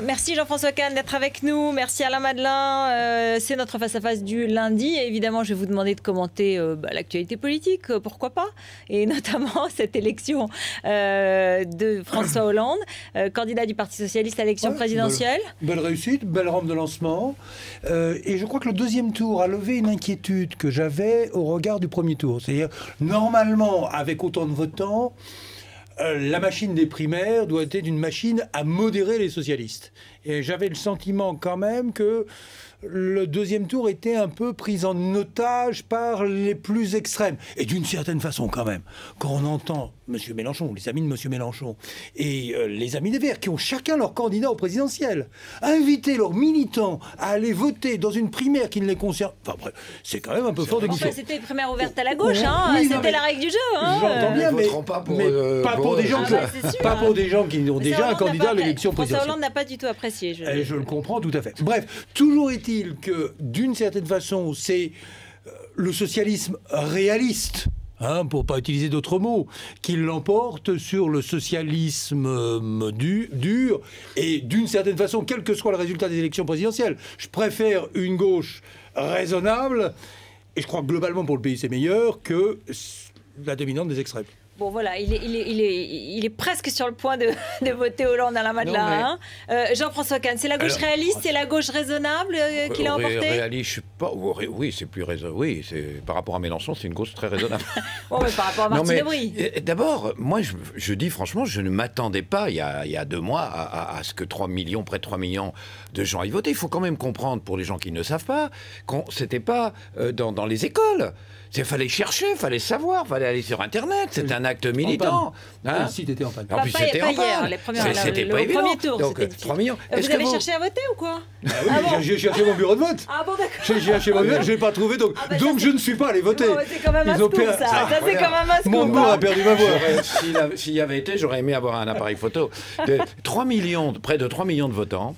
Merci Jean-François Kahn d'être avec nous. Merci Alain Madelin. C'est notre face-à-face du lundi. Et évidemment, je vais vous demander de commenter l'actualité politique, pourquoi pas. Et notamment cette élection de François Hollande, candidat du Parti Socialiste à l'élection présidentielle. Belle réussite, belle rampe de lancement. Et je crois que le deuxième tour a levé une inquiétude que j'avais au regard du premier tour. C'est-à-dire, normalement, avec autant de votants, la machine des primaires doit être une machine à modérer les socialistes. Et j'avais le sentiment quand même que le deuxième tour était un peu pris en otage par les plus extrêmes. Et d'une certaine façon quand même, quand on entend M. Mélenchon, les amis de M. Mélenchon, et les amis des Verts, qui ont chacun leur candidat au présidentiel, inviter leurs militants à aller voter dans une primaire qui ne les concerne... Enfin bref, c'est quand même un peu fort de goût. Enfin, c'était une primaire ouverte à la gauche, hein, oui, c'était la règle du jeu. Hein. J'entends bien, mais pas pour des gens qui ont déjà un candidat à l'élection présidentielle. François Hollande n'a pas du tout apprécié. Je le comprends tout à fait. Bref, toujours est-il que, d'une certaine façon, c'est le socialisme réaliste, pour ne pas utiliser d'autres mots, qui l'emporte sur le socialisme dur. Et d'une certaine façon, quel que soit le résultat des élections présidentielles, je préfère une gauche raisonnable, et je crois que globalement pour le pays c'est meilleur, que la dominante des extrêmes. Bon voilà, il est presque sur le point de voter Hollande à la Madelin. Jean-François Kahn, c'est la gauche réaliste, c'est la gauche raisonnable qui l'a emporté. Réaliste, je sais pas. Oui, c'est plus raisonnable. Oui, par rapport à Mélenchon, c'est une gauche très raisonnable. Bon, mais par rapport à Martine Aubry. D'abord, moi, je dis franchement, je ne m'attendais pas il y a 2 mois à ce que près de 3 millions de gens y votaient. Il faut quand même comprendre, pour les gens qui ne savent pas, qu'on c'était pas dans les écoles. Il fallait chercher, il fallait savoir, il fallait aller sur Internet. C'est un acte militant. Le site était en panne. En plus, c'était en panne. C'était pas évident. Premier tour, donc, 3 millions. Vous avez cherché à voter ou quoi? Oui, j'ai cherché mon bureau de vote. Ah bon, d'accord. J'ai cherché mon bureau de vote, je ne l'ai pas trouvé, donc je ne suis pas allé voter. Bon, c'est quand même un scoop, ça. Ça, c'est quand même un scoop. Mon bourg a perdu ma voix. S'il y avait été, j'aurais aimé avoir un appareil photo. 3 millions, près de 3 millions de votants.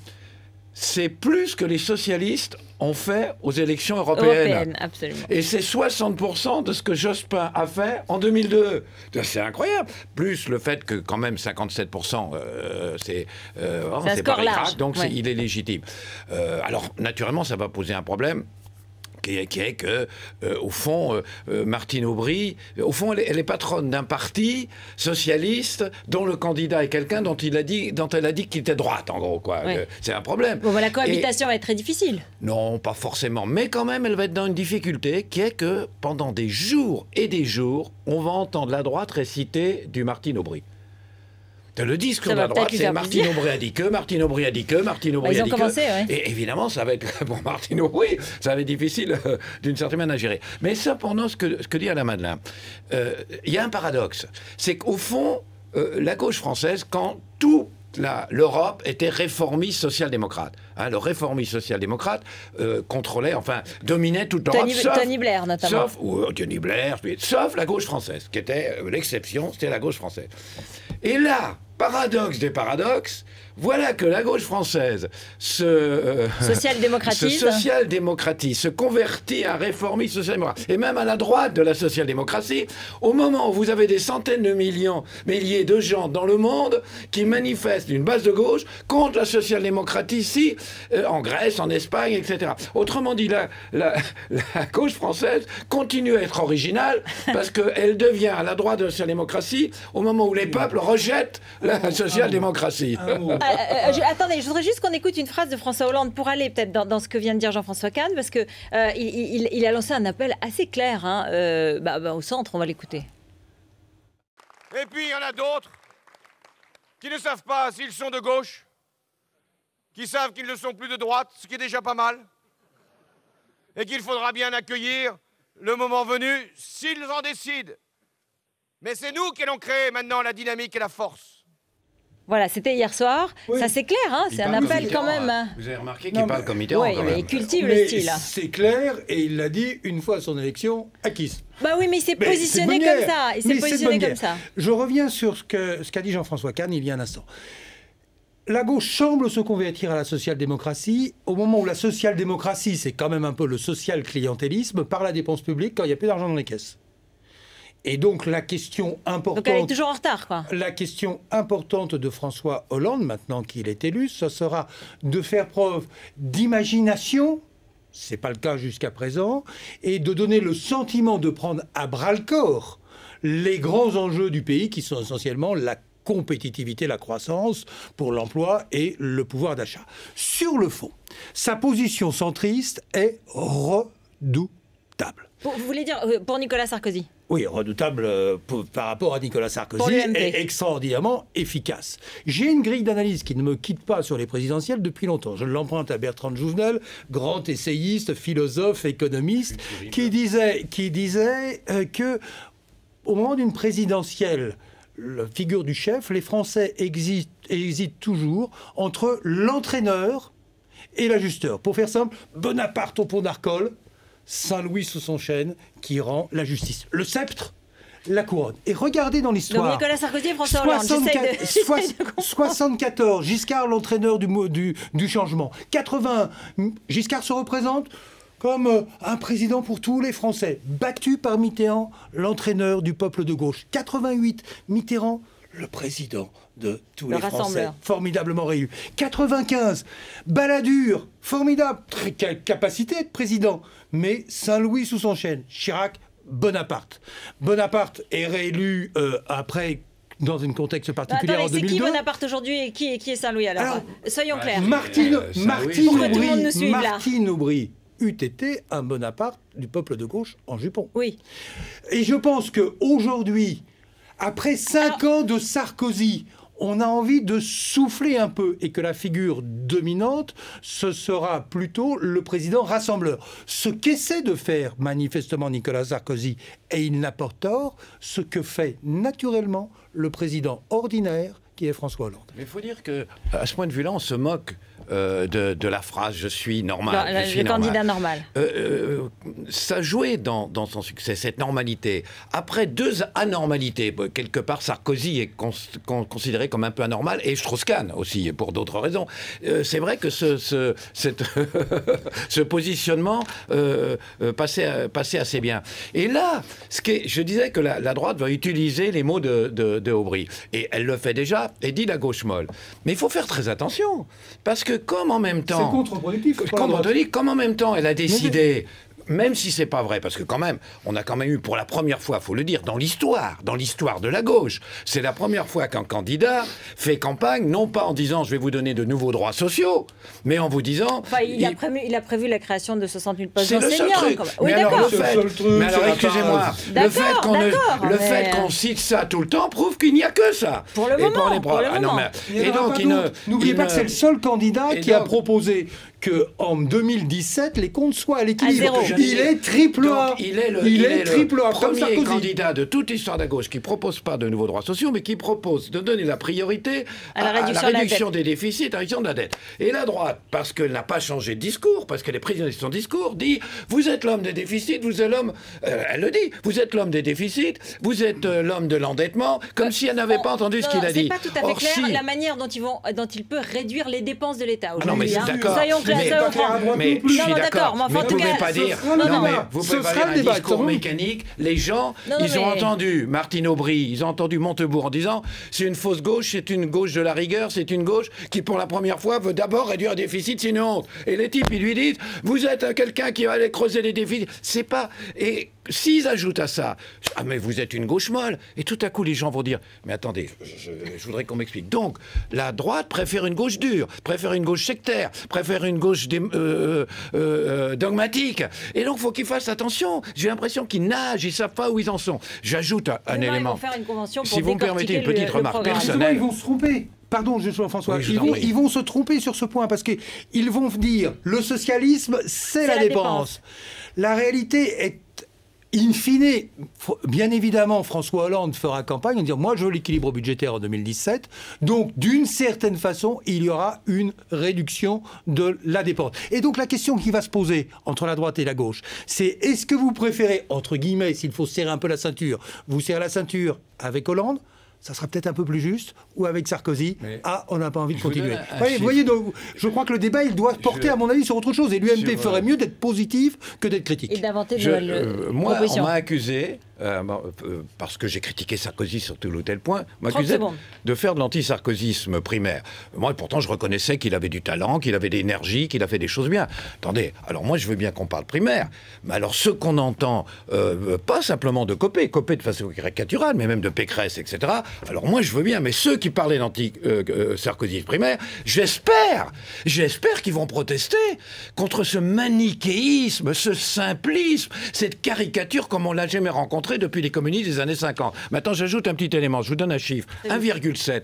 C'est plus que les socialistes ont fait aux élections européennes. Absolument. Et c'est 60% de ce que Jospin a fait en 2002. C'est incroyable. Plus le fait que quand même 57%, c'est pas large, donc il est légitime. Alors naturellement, ça va poser un problème. Qui est que, au fond, Martine Aubry, au fond, elle est patronne d'un parti socialiste dont le candidat est quelqu'un dont elle a dit qu'il était droite, en gros, quoi. Oui. C'est un problème. Bon, la cohabitation va être très difficile. Non, pas forcément. Mais quand même, elle va être dans une difficulté qui est que, pendant des jours et des jours, on va entendre la droite réciter du Martine Aubry. Le discours de la droite, c'est Martine Aubry a dit que, Martine Aubry a dit que, Martine Aubry a dit que. Et évidemment, ça va être, pour Martine Aubry, ça va être difficile d'une certaine manière à gérer. Mais cependant, ce que dit Alain Madelin, il y a un paradoxe. C'est qu'au fond, la gauche française, quand l'Europe était réformiste social-démocrate. Le réformiste social-démocrate dominait toute l'Europe. Tony Blair, notamment. Tony Blair, sauf la gauche française, qui était l'exception, c'était la gauche française. Et là, paradoxe des paradoxes, voilà que la gauche française se social-démocratise, se convertit à réformiste social-démocrate, et même à la droite de la social-démocratie, au moment où vous avez des centaines de milliers de gens dans le monde qui manifestent une base de gauche contre la social-démocratie ici, en Grèce, en Espagne, etc. Autrement dit, la gauche française continue à être originale parce qu'elle devient à la droite de la social-démocratie au moment où les peuples rejettent la social-démocratie. Attendez, je voudrais juste qu'on écoute une phrase de François Hollande pour aller peut-être dans ce que vient de dire Jean-François Kahn, parce que il a lancé un appel assez clair au centre. On va l'écouter. Et puis il y en a d'autres qui ne savent pas s'ils sont de gauche, qui savent qu'ils ne sont plus de droite, ce qui est déjà pas mal, et qu'il faudra bien accueillir le moment venu s'ils en décident. Mais c'est nous qui allons créer maintenant la dynamique et la force. Voilà, c'était hier soir. Oui. Ça, c'est clair, c'est un appel quand même. Vous avez remarqué qu'il parle comme Mitterrand, quand même. Il cultive le style. C'est clair, et il l'a dit une fois à son élection acquise. Bah oui, mais il s'est positionné comme ça. Il s'est positionné comme ça. Je reviens sur ce qu'a dit Jean-François Kahn il y a un instant. La gauche semble se convertir à la social-démocratie au moment où la social-démocratie, c'est quand même un peu le social-clientélisme par la dépense publique quand il n'y a plus d'argent dans les caisses. Et donc la question importante... Donc elle est toujours en retard, quoi. La question importante de François Hollande, maintenant qu'il est élu, ce sera de faire preuve d'imagination, c'est pas le cas jusqu'à présent, et de donner le sentiment de prendre à bras-le-corps les grands enjeux du pays qui sont essentiellement la compétitivité, la croissance pour l'emploi et le pouvoir d'achat. Sur le fond, sa position centriste est redoutable. Vous voulez dire pour Nicolas Sarkozy? Oui, redoutable par rapport à Nicolas Sarkozy et extraordinairement efficace. J'ai une grille d'analyse qui ne me quitte pas sur les présidentielles depuis longtemps. Je l'emprunte à Bertrand de Jouvenel, grand essayiste, philosophe, économiste, qui disait que au moment d'une présidentielle, la figure du chef, les Français hésitent toujours entre l'entraîneur et l'ajusteur. Pour faire simple, Bonaparte au pont d'Arcole, Saint-Louis sous son chêne qui rend la justice. Le sceptre, la couronne. Et regardez dans l'histoire. Donc Nicolas Sarkozy et François Hollande. 74, Giscard, l'entraîneur du changement. 81, Giscard se représente comme un président pour tous les Français. Battu par Mitterrand, l'entraîneur du peuple de gauche. 88, Mitterrand, le président de tous les Français, formidablement réélu. 95, Balladur, formidable, capacité de président, mais Saint-Louis sous son chêne. Chirac, Bonaparte. Bonaparte est réélu après, dans un contexte particulier, en 2002. C'est qui Bonaparte aujourd'hui et qui est Saint-Louis alors soyons clairs. Martine Aubry eût été un Bonaparte du peuple de gauche en jupon. Oui. Et je pense qu'aujourd'hui, après 5 ans de Sarkozy, on a envie de souffler un peu et que la figure dominante, ce sera plutôt le président rassembleur. Ce qu'essaie de faire manifestement Nicolas Sarkozy, et il n'a pas tort, ce que fait naturellement le président ordinaire qui est François Hollande. Mais il faut dire qu'à ce point de vue-là, on se moque de la phrase « je suis normal ». Le candidat normal. Ça jouait dans son succès, cette normalité. Après 2 anormalités, quelque part Sarkozy est considéré comme un peu anormal, et Strauss-Kahn aussi, pour d'autres raisons. C'est vrai que ce positionnement passait assez bien. Et là, je disais que la droite va utiliser les mots de Aubry. Et elle le fait déjà, et dit la gauche molle. Mais il faut faire très attention, parce que comme en même temps... C'est contre-productif. Comme en même temps elle a décidé... Même si c'est pas vrai, parce que quand même, on a quand même eu pour la première fois, faut le dire, dans l'histoire de la gauche, c'est la première fois qu'un candidat fait campagne, non pas en disant je vais vous donner de nouveaux droits sociaux, mais en vous disant... Enfin, il a prévu la création de 60 000 postes d'enseignants. C'est le seul truc. Oui, mais alors, excusez-moi, le fait qu'on cite ça tout le temps prouve qu'il n'y a que ça. Pour le moment. Et donc, n'oubliez pas que c'est le seul candidat qui a proposé qu'en 2017, les comptes soient à l'équilibre. Il est triple A. Il est le premier candidat de toute l'histoire de la gauche qui ne propose pas de nouveaux droits sociaux, mais qui propose de donner la priorité à la réduction des déficits, à la réduction de la dette. Et la droite, parce qu'elle n'a pas changé de discours, parce qu'elle est prisonnière de son discours, dit « Vous êtes l'homme des déficits, vous êtes l'homme... elle le dit, vous êtes l'homme des déficits, vous êtes l'homme de l'endettement », comme si elle n'avait pas entendu ce qu'il a dit. C'est pas tout à fait clair la manière dont il peut réduire les dépenses de l'État aujourd'hui. Non, mais c'est d'accord. Mais je suis d'accord. Mais vous ne pouvez pas dire... Vous pouvez pas dire un discours mécanique. Les gens, ils ont entendu Martine Aubry, ils ont entendu Montebourg en disant c'est une fausse gauche, c'est une gauche de la rigueur, c'est une gauche qui pour la première fois veut d'abord réduire le déficit, c'est une honte. Et les types, ils lui disent vous êtes quelqu'un qui va aller creuser les déficits. C'est pas... Et s'ils ajoutent à ça ah mais vous êtes une gauche molle, et tout à coup les gens vont dire mais attendez, je voudrais qu'on m'explique. Donc la droite préfère une gauche dure, préfère une gauche sectaire, préfère une gauche dogmatique. Et donc il faut qu'ils fassent attention. J'ai l'impression qu'ils nagent, ils savent pas où ils en sont. J'ajoute un élément. Ils vont faire une convention pour si vous me permettez une petite remarque personnelle. Ils vont se tromper. Pardon, François. Oui, ils vont se tromper sur ce point parce qu'ils vont dire le socialisme, c'est la dépense. La réalité est in fine, bien évidemment, François Hollande fera campagne en disant « Moi, je veux l'équilibre budgétaire en 2017. » Donc, d'une certaine façon, il y aura une réduction de la dépense. Et donc, la question qui va se poser entre la droite et la gauche, c'est est-ce que vous préférez, entre guillemets, s'il faut serrer un peu la ceinture, vous serrez la ceinture avec Hollande, ça sera peut-être un peu plus juste, ou avec Sarkozy, on n'a pas envie de continuer. Vous voyez, donc, je crois que le débat, il doit porter, à mon avis, sur autre chose. Et l'UMP ferait mieux d'être positif que d'être critique. Et d'inventer de nouvelles moi, on m'a accusé parce que j'ai critiqué Sarkozy sur tel ou tel point, m'accusait de faire de l'anti-sarkozysme primaire. Moi, pourtant, je reconnaissais qu'il avait du talent, qu'il avait de l'énergie, qu'il a fait des choses bien. Attendez, alors moi, je veux bien qu'on parle primaire, mais alors ceux qu'on entend, pas simplement de Copé de façon caricaturale, mais même de Pécresse, etc. Alors moi, je veux bien, mais ceux qui parlaient d'anti-sarkozysme primaire, j'espère qu'ils vont protester contre ce manichéisme, ce simplisme, cette caricature comme on l'a jamais rencontré depuis les communistes des années 50. Maintenant, j'ajoute un petit élément, je vous donne un chiffre. 1,7.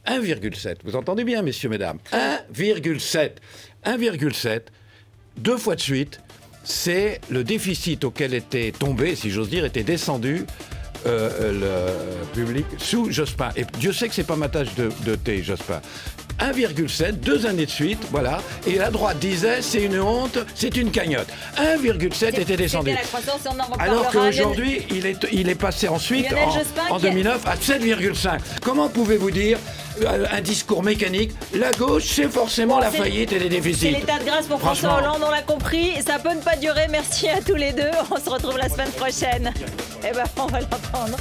1,7. Vous entendez bien, messieurs, mesdames. 1,7. 1,7. 2 fois de suite, c'est le déficit auquel était tombé, si j'ose dire, était descendu le public sous Jospin. Et Dieu sait que c'est pas ma tâche de thé, Jospin. 1,7, 2 années de suite, voilà. Et la droite disait, c'est une honte, c'est une cagnotte. 1,7 était descendu. La croissance, on en alors qu'aujourd'hui, il est passé ensuite, en 2009, à 7,5. Comment pouvez-vous dire un discours mécanique, la gauche, c'est forcément la faillite et les déficits. C'est l'état de grâce pour François Hollande, on l'a compris. Ça peut ne pas durer. Merci à tous les deux. On se retrouve la semaine prochaine. Eh ben, on va l'entendre.